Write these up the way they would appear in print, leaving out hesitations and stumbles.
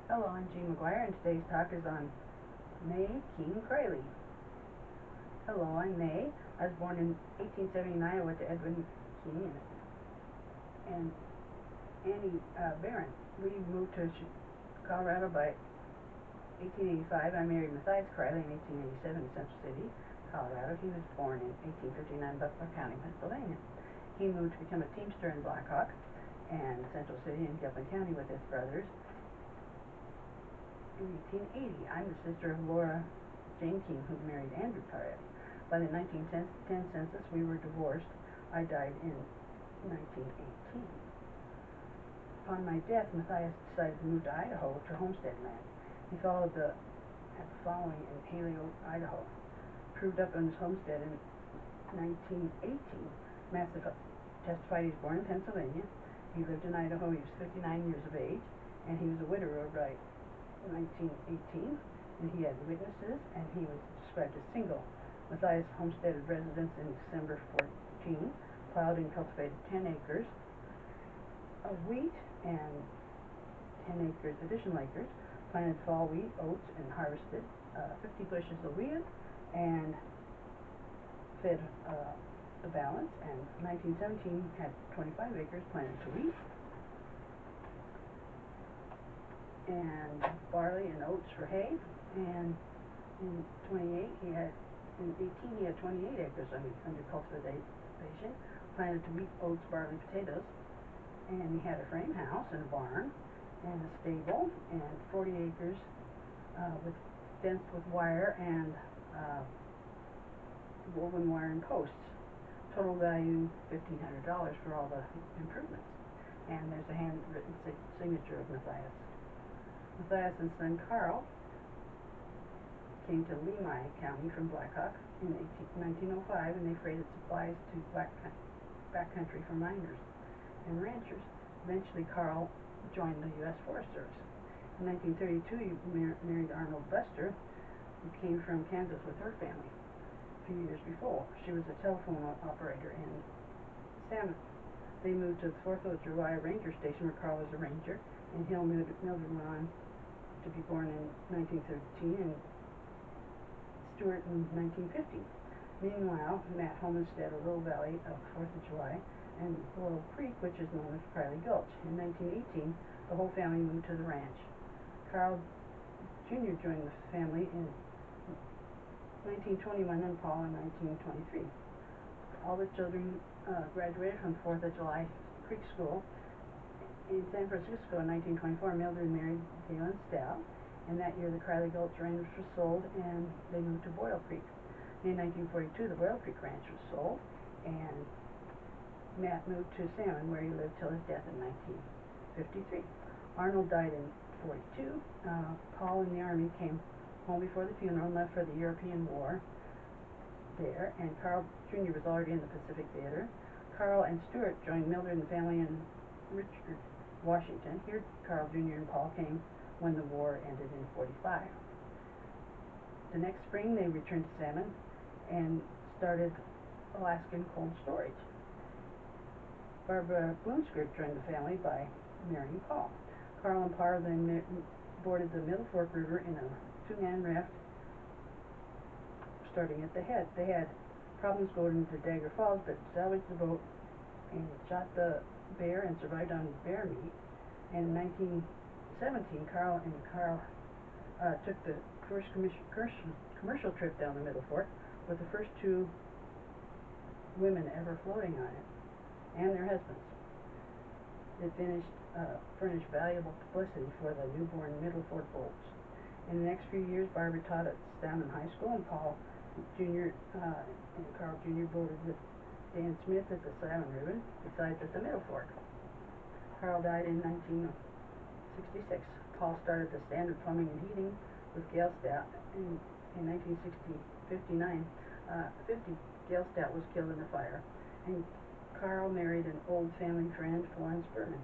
Hello, I'm Jean McGuire, and today's talk is on May King Kriley. Hello, I'm May. I was born in 1879 in Iowa to Edwin King and Annie Barron. We moved to Colorado by 1885. I married Matthias Kriley in 1887 in Central City, Colorado. He was born in 1859 in Buffalo County, Pennsylvania. He moved to become a teamster in Blackhawk and Central City and Gilpin County with his brothers in 1880. I'm the sister of Laura Jane King, who married Andrew Kriley. By the 1910 census, we were divorced. I died in 1918. Upon my death, Matthias decided to move to Idaho to homestead land. He followed the following in Haley, Idaho. Proved up on his homestead in 1918. Matt testified he was born in Pennsylvania. He lived in Idaho. He was 59 years of age, and he was a widower by 1918, and he had witnesses, and he was described as single. Matthias homesteaded residence in December 14, plowed and cultivated 10 acres of wheat and 10 acres, additional acres, planted fall wheat, oats, and harvested 50 bushels of wheat and fed the balance. And 1917 had 25 acres planted to wheat and barley and oats for hay, and in 28 he had, in 18 he had 28 acres under cultivation, planted to wheat, oats, barley, potatoes, and he had a frame house and a barn and a stable and 40 acres with fenced with wire and woven wire and posts. Total value $1,500 for all the improvements, and there's a handwritten signature of Matthias. Matthias and son Carl came to Lemhi County from Blackhawk in 1905, and they freighted supplies to backcountry for miners and ranchers. Eventually, Carl joined the U.S. Forest Service. In 1932, he married Arnold Buster, who came from Kansas with her family a few years before. She was a telephone operator in Salmon. They moved to the 4th of July Ranger Station, where Carl was a ranger, and Mildred went on to be born in 1913 and Stuart in 1950. Meanwhile, Matt homesteaded a little valley of 4th of July and Laurel Creek, which is known as Kriley Gulch. In 1918, the whole family moved to the ranch. Carl Jr. joined the family in 1921 and Paul in 1923. All the children graduated from 4th of July Creek School. In San Francisco in 1924, Mildred married Galen Stout, and that year the Kriley Gulch Ranch was sold and they moved to Boyle Creek. In 1942, the Boyle Creek Ranch was sold, and Matt moved to Salmon, where he lived till his death in 1953. Arnold died in 42. Paul in the Army came home before the funeral and left for the European War there, and Carl Jr. was already in the Pacific Theater. Carl and Stuart joined Mildred and the family in Richard, Washington. Here, Carl Jr. and Paul came when the war ended in 45. The next spring, they returned to Salmon and started Alaskan cold storage. Barbara Bloomskirt joined the family by marrying Paul. Carl and Paul then boarded the Middle Fork River in a two-man raft starting at the head. They had problems going into Dagger Falls, but salvaged the boat and shot the bear and survived on bear meat. And in 1917, Carl took the first commercial trip down the Middle Fork with the first two women ever floating on it and their husbands. It furnished valuable publicity for the newborn Middle Fork boats. In the next few years, Barbara taught at Salmon High School, and Paul Jr. And Carl Jr. boated with Dan Smith at the Salmon River, besides at the Middle Fork. Carl died in 1966. Paul started the Standard Plumbing and Heating with Gail Stout. In 1959, Gail Stout was killed in a fire, and Carl married an old family friend, Florence Berman.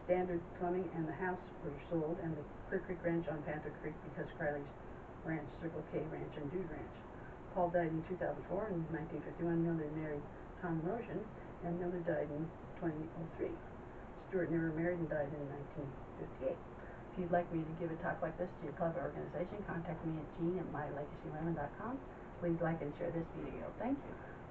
Standard Plumbing and the house were sold, and the Clear Creek Ranch on Panther Creek, because Kriley's ranch, Circle K Ranch, and Dude Ranch. Paul died in 2004. In 1951, Mildred married Tom Rosen, and Mildred died in 2003. Stuart never married and died in 1958. If you'd like me to give a talk like this to your club or organization, contact me at jean@mylegacywomen.com. Please like and share this video. Thank you.